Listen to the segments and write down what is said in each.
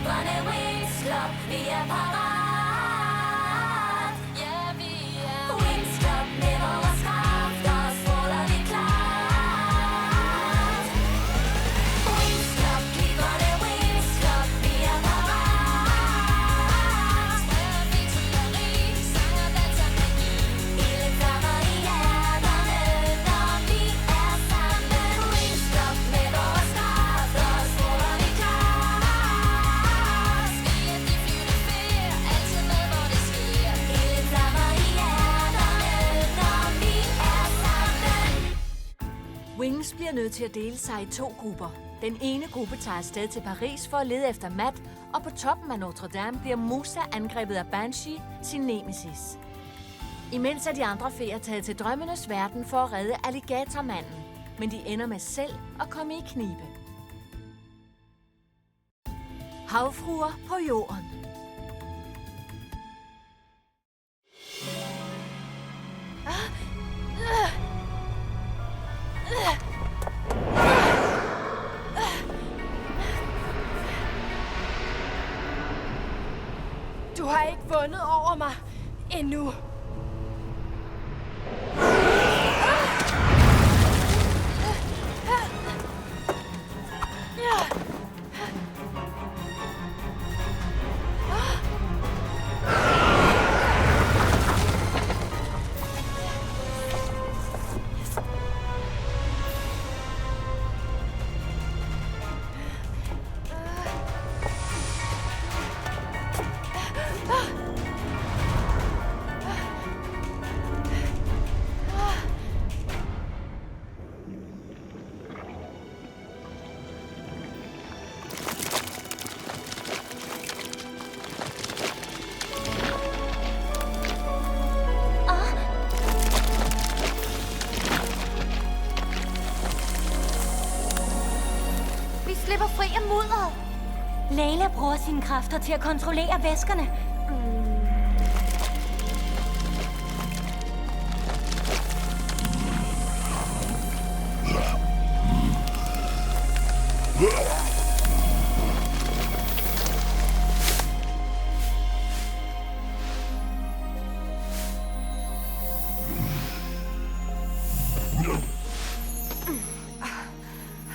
glitrende Wings Club. Vi er parat. Ja, vi er Wings Club. Med vores kræfter stråler vi klart. Wings Club, glitrende Wings Club. Vi er parat. Spreder vi til at rig, sanger, danser, magi. Ilden flammer i hjerterne, når vi er sammen. Wings Club, med vores kræfter stråler vi klart. Vi er de flyvende feer, altid med hvor det sker. Ilden flammer i hjerterne, når vi er sammen. Wings bliver nødt til at dele sig i 2 grupper. Den ene gruppe tager afsted til Paris for at lede efter Matt, og på toppen af Notre Dame bliver Musa angrebet af Banshee, sin nemesis. Imens er de andre feer taget til drømmenes verden for at redde alligatormanden, men de ender med selv at komme i knibe. Havfruer på jorden. Du har ikke vundet over mig endnu. Vi slipper fri af mudderet. Layla bruger sine kræfter til at kontrollere væskerne.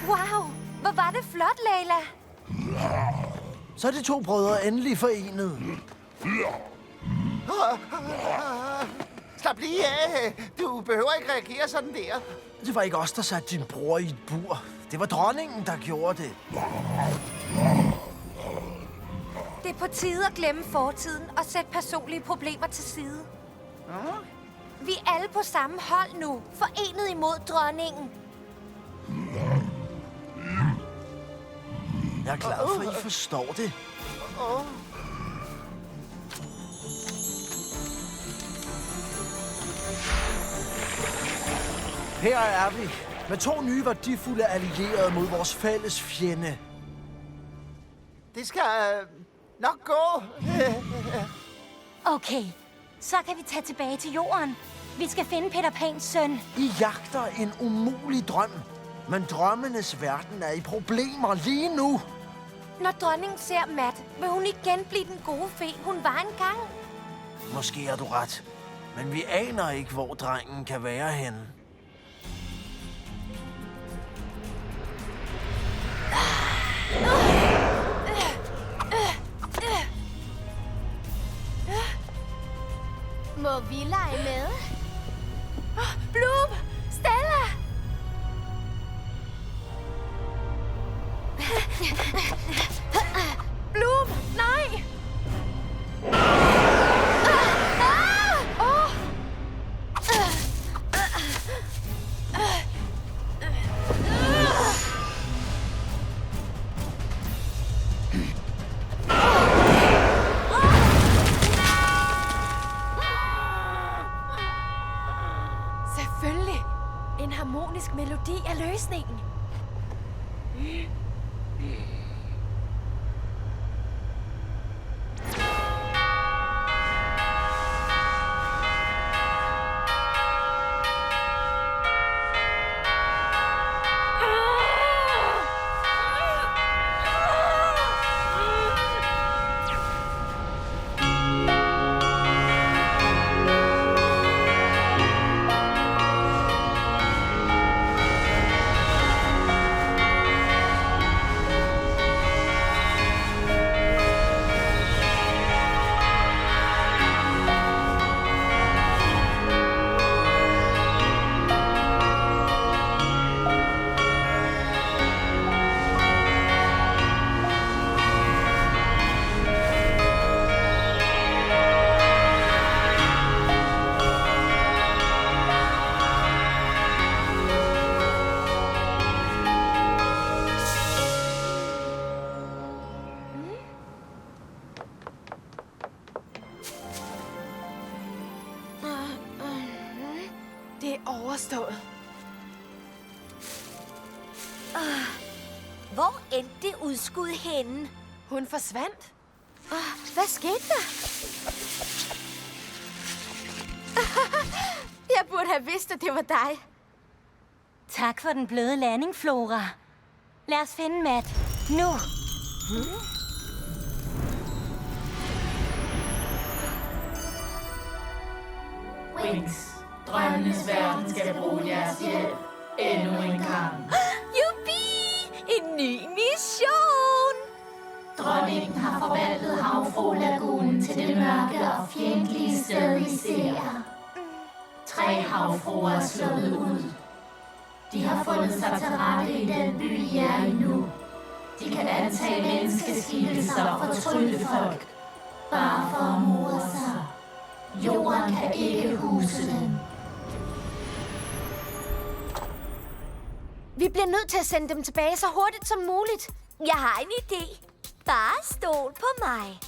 Wow, hvor var det flot, Layla. Så er de 2 brødre endelig forenet. Slap lige af. Du behøver ikke reagere sådan der. Det var ikke os, der satte din bror i et bur. Det var dronningen, der gjorde det. Det er på tide at glemme fortiden og sætte personlige problemer til side. Vi er alle på samme hold nu, forenet imod dronningen. Jeg er glad for, at I forstår det. Her er vi, med 2 nye værdifulde allierede mod vores fælles fjende. Det skal nok gå. Okay, så kan vi tage tilbage til jorden. Vi skal finde Peter Pans søn. I jagter en umulig drøm, men drømmenes verden er i problemer lige nu. Når dronningen ser Matt, vil hun igen blive den gode fe, hun var engang. Måske har du ret, men vi aner ikke, hvor drengen kan være henne. Må vi lege med? Bloom! Stella! Bloom! Nej! Selvfølgelig. En harmonisk melodi er løsningen. overstået. Hvor endte det udskud henne? Hun forsvandt. Hvad skete der? Jeg burde have vidst, at det var dig. Tak for den bløde landing, Flora. Lad os finde Matt. Nu! Wings. Drømmenes verden skal bruge jeres hjælp endnu en gang. Jubi! En ny mission! Dronningen har forvandlet havfrue-lagunen til det mørke og fjendtlige sted, I ser. 3 havfruer er sluppet ud. De har fundet sig til rette i den by, I er i nu. De kan antage menneskeskikkelser og fortrylle folk, bare for at more sig. Jorden kan ikke huse dem. Vi bliver nødt til at sende dem tilbage så hurtigt som muligt. Jeg har en idé. Bare stol på mig.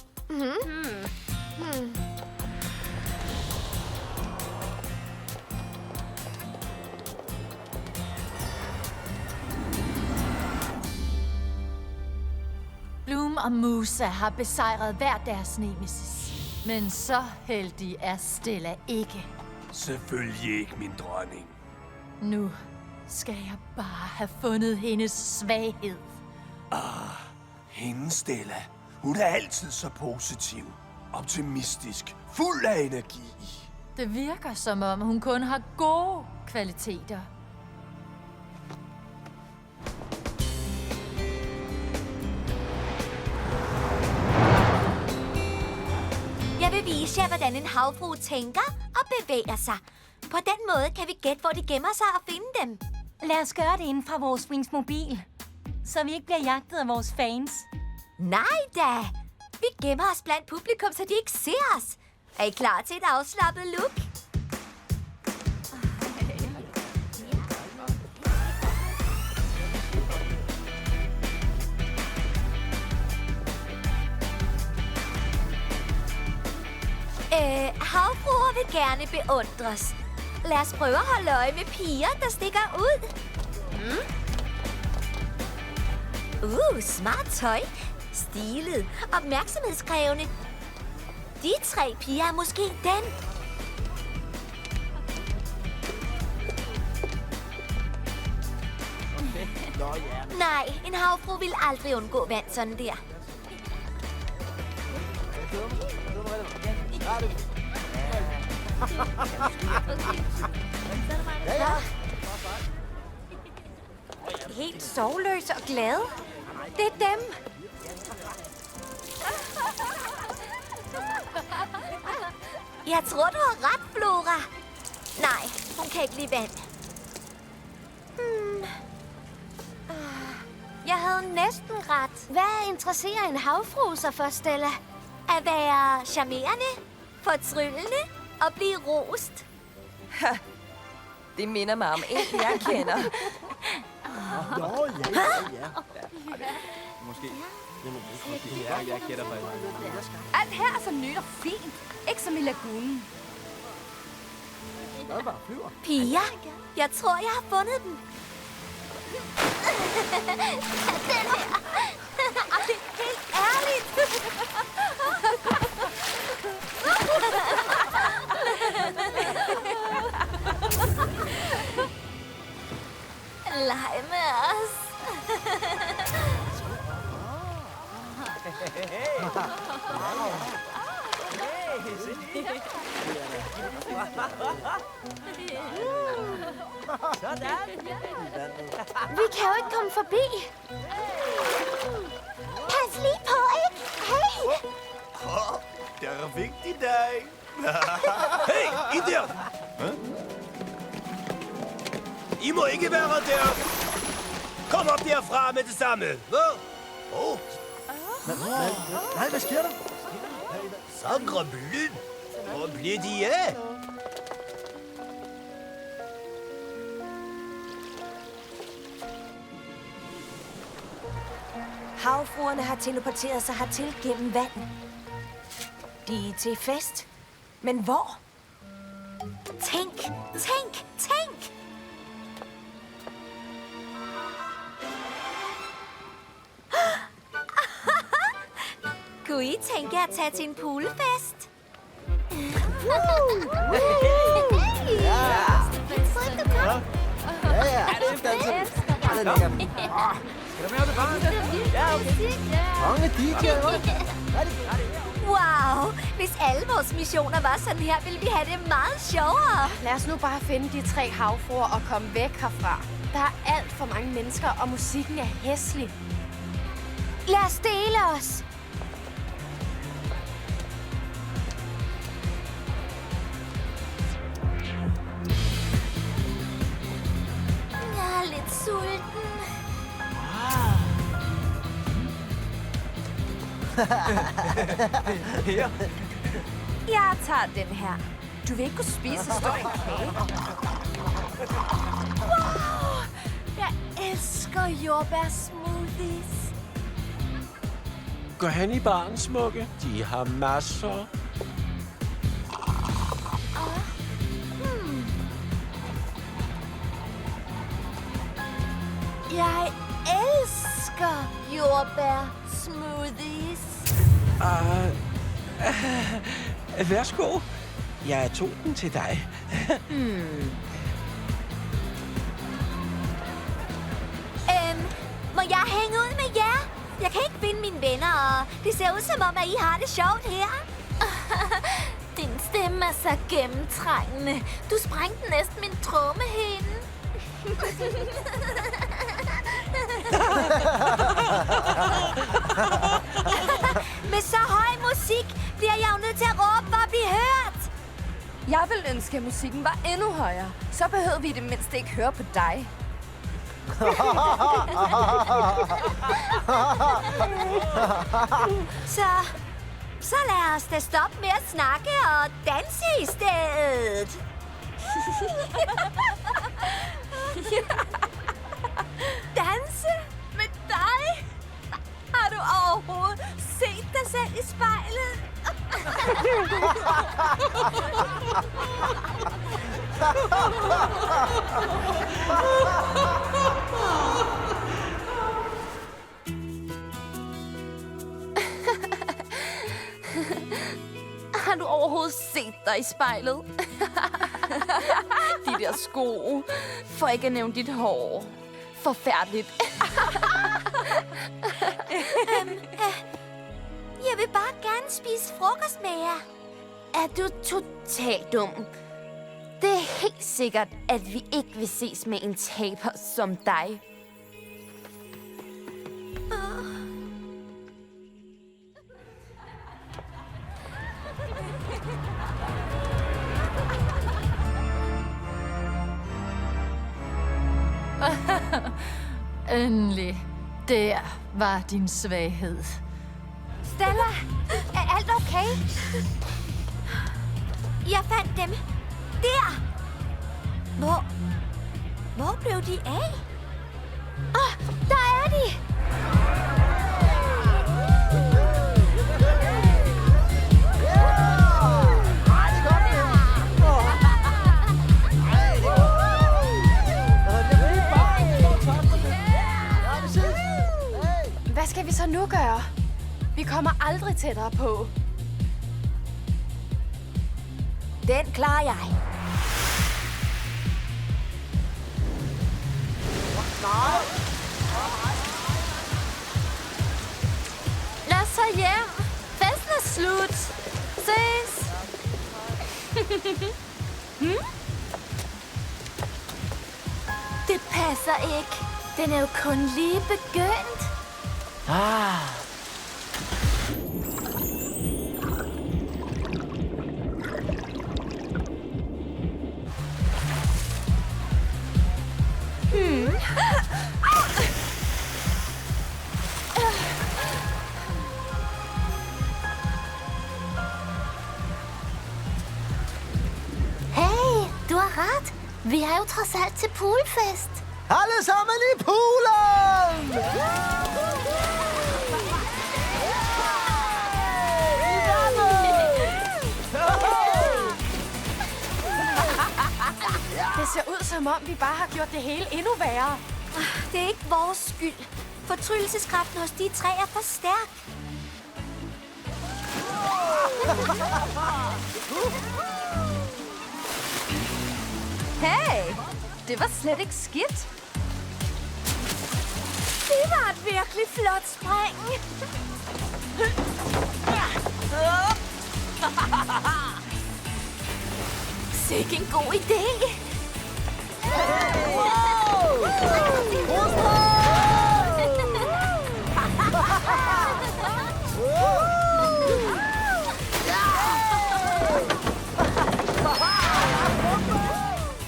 Bloom og Musa har besejret hver deres nemesis. Men så heldig er Stella ikke. Selvfølgelig ikke, min dronning. Nu skal jeg bare have fundet hendes svaghed. Hende, Stella. Hun er altid så positiv, optimistisk, fuld af energi. Det virker som om, hun kun har gode kvaliteter. Jeg vil vise jer, hvordan en havfrue tænker og bevæger sig. På den måde kan vi gætte, hvor de gemmer sig og finde dem. Lad os gøre det inden fra vores Wings mobil, så vi ikke bliver jagtet af vores fans. Nej da! Vi gemmer os blandt publikum, så de ikke ser os. Er I klar til et afslappet look? Havfruer vil gerne beundres. Lad os prøve at holde øje med piger, der stikker ud. Smart tøj. Stilet. Opmærksomhedskrævende. De 3 piger er måske den. Nej, en havfrue vil aldrig undgå vand sådan der. Helt sovløse og glade. Det er dem. Jeg tror, du har ret, Flora. Nej, hun kan ikke lide vand. Jeg havde næsten ret. Hvad interesserer en havfrue sig for, Stella? At være charmerende, fortryllende og blive rost. Det minder mig om en, jeg kender. Nå, ja. Alt her er så nyt og fint. Ikke som i lagunen. Piger, jeg tror, jeg har fundet den. Den her. Helt ærligt. Leg med os. Vi kan jo ikke komme forbi. Pas lige på, ikke? Hey! Det er en vigtig dag. Hey, I der! I må ikke være der. Kom op derfra med det samme. Nej, hvad sker der? Sacre bleu. Hvor bliver de af? Havfruerne har teleporteret sig hertil gennem vand. De er til fest. Men hvor? Tænk, tænk, tænk! Kunne I tænke jer at tage til en poolfest? Mange DJ'er. Wow! Hvis alle vores missioner var sådan her, ville vi have det meget sjovere. Lad os nu bare finde de 3 havfruer og komme væk herfra. Der er alt for mange mennesker, og musikken er hæslig. Lad os dele os. Jeg er lidt sulten. Her. Jeg tager den her. Du vil ikke kunne spise så stor en kage. Wow! Jeg elsker jordbærsmoothies. Gå hen i baren, Smukke. De har masser. Jeg elsker jordbærsmoothies. Værsgo. Jeg tog den til dig. Må jeg hænge ud med jer? Jeg kan ikke finde mine venner, og det ser ud som om, at I har det sjovt her. Din stemme er så gennemtrængende. Du sprængte næsten min trommehinde. Med så høj musik bliver jeg jo nødt til at råbe for at blive hørt. Jeg ville ønske, at musikken var endnu højere. Så behøvede vi det mindste ikke høre på dig. Så lad os da stoppe med at snakke og danse i stedet. Danse med dig? Har du overhovedet set dig selv i spejlet? Har du overhovedet set dig i spejlet? De der sko. For ikke at nævne dit hår. Forfærdeligt. Jeg vil bare gerne spise frokost med jer. Er du totalt dum? Det er helt sikkert, at vi ikke vil ses med en taber som dig. Endelig. Der var din svaghed. Stella, er alt okay? Jeg fandt dem. Der! Hvor blev de af? Der er de! Hvad skal vi så nu gøre? Vi kommer aldrig tættere på. Den klarer jeg. Lad os tage hjem. Festen er slut. Ses. Det passer ikke. Den er jo kun lige begyndt. Hey, du har ret. Vi er jo trods alt til poolfest. Alle sammen i poolen! Det ser ud som om, vi bare har gjort det hele endnu værre. Det er ikke vores skyld. Fortryllelseskraften hos de tre er for stærk. Hey, det var slet ikke skidt. Det var et virkelig flot spring. Sikke en god idé.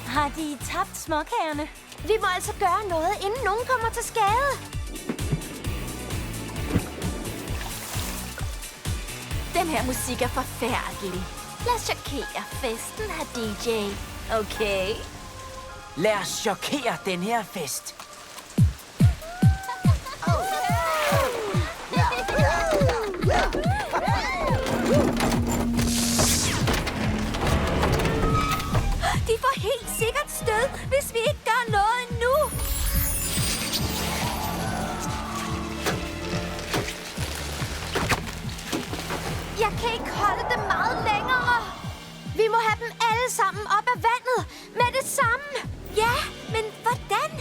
Har de tabt småkagerne? Vi må altså gøre noget, inden nogen kommer til skade. Den her musik er forfærdelig. Lad os chokere festen, her DJ. Okay? Lad os chokere den her fest. De får helt sikkert stød, hvis vi ikke gør noget nu. Jeg kan ikke holde dem meget længere. Vi må have dem alle sammen op af vandet med det samme. Ja, men hvordan?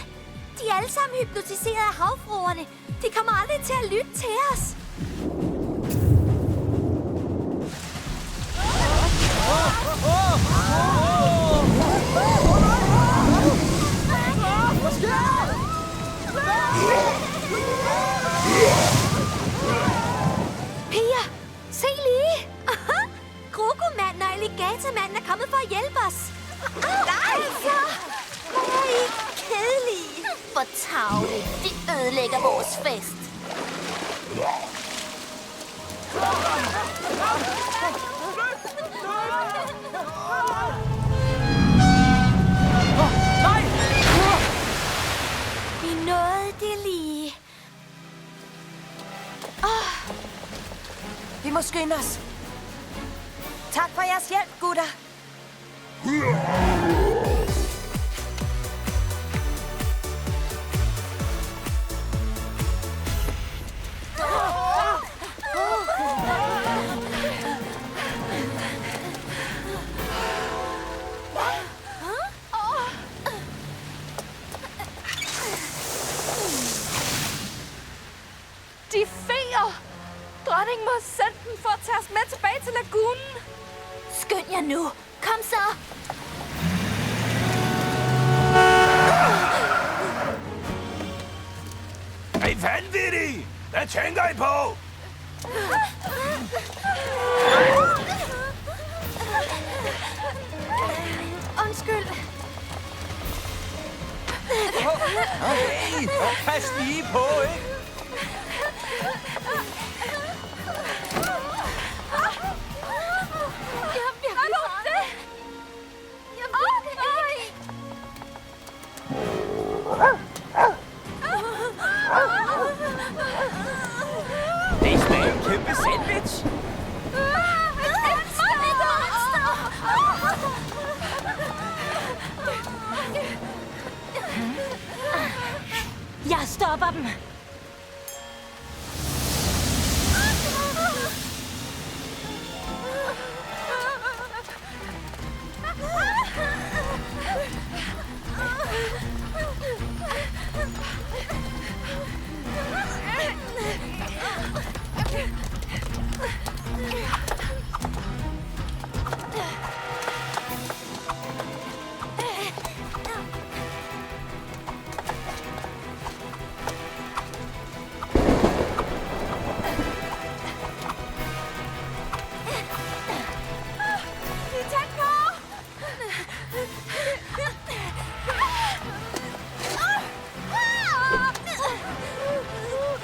De er alle sammen hypnotiseret af havfruerne. De kommer aldrig til at lytte til os. Pia, se lige. Krokomanden og alligatormanden er kommet for at hjælpe os. Nej! Altså, hvor er I kedelige. For tarveligt. De ødelægger vores fest. Nej! Vi nåede det lige. Vi må skynde os. Tak for jeres hjælp, gutter. De feer! Dronningen må sende den for at tage os med tilbage til lagunen. Skynd jer nu. Kom så. Er I vanvittige? Hvad tænker I på? Undskyld. Hey, pas lige på, ikke? Det smager en kæmpe sandwich. Jeg stopper dem.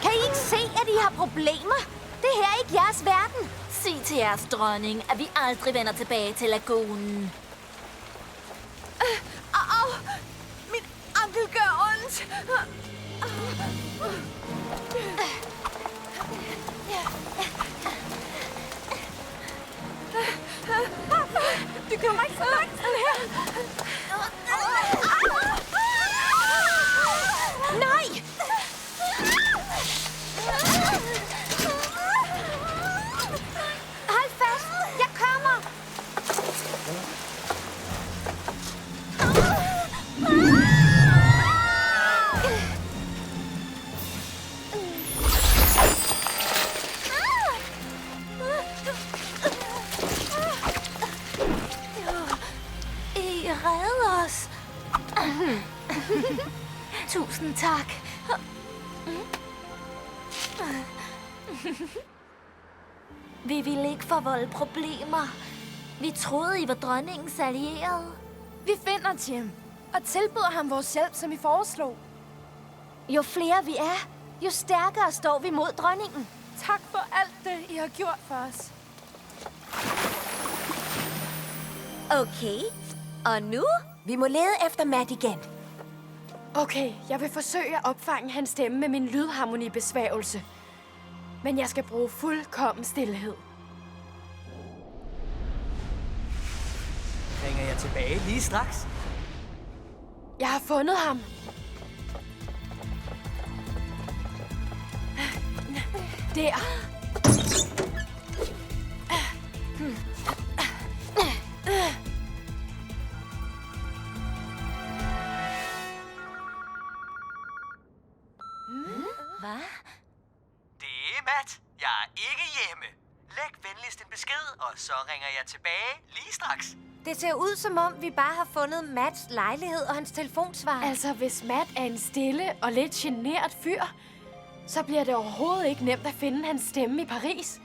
Kan I ikke se, at I har problemer? Det her er ikke jeres verden. Sig til jeres dronning, at vi aldrig vender tilbage til lagunen. Au! Min ankel gør ondt. Du kommer ikke så langt her. Nej! Hold fast! Tusind tak. Vi ville ikke forvolde problemer. Vi troede, I var dronningens allierede. Vi finder Jim og tilbyder ham vores hjælp, som I foreslog. Jo flere vi er, jo stærkere står vi mod dronningen. Tak for alt det, I har gjort for os. Okay, og nu? Vi må lede efter Matt igen. Okay, jeg vil forsøge at opfange hans stemme med min lydharmonibesvægelse. Men jeg skal bruge fuldkommen stillhed. Ringer jeg tilbage lige straks? Jeg har fundet ham. Der. Hvad? Det er Matt. Jeg er ikke hjemme. Læg venligst en besked, og så ringer jeg tilbage lige straks. Det ser ud, som om vi bare har fundet Matts lejlighed og hans telefonsvar. Altså, hvis Matt er en stille og lidt genert fyr, så bliver det overhovedet ikke nemt at finde hans stemme i Paris.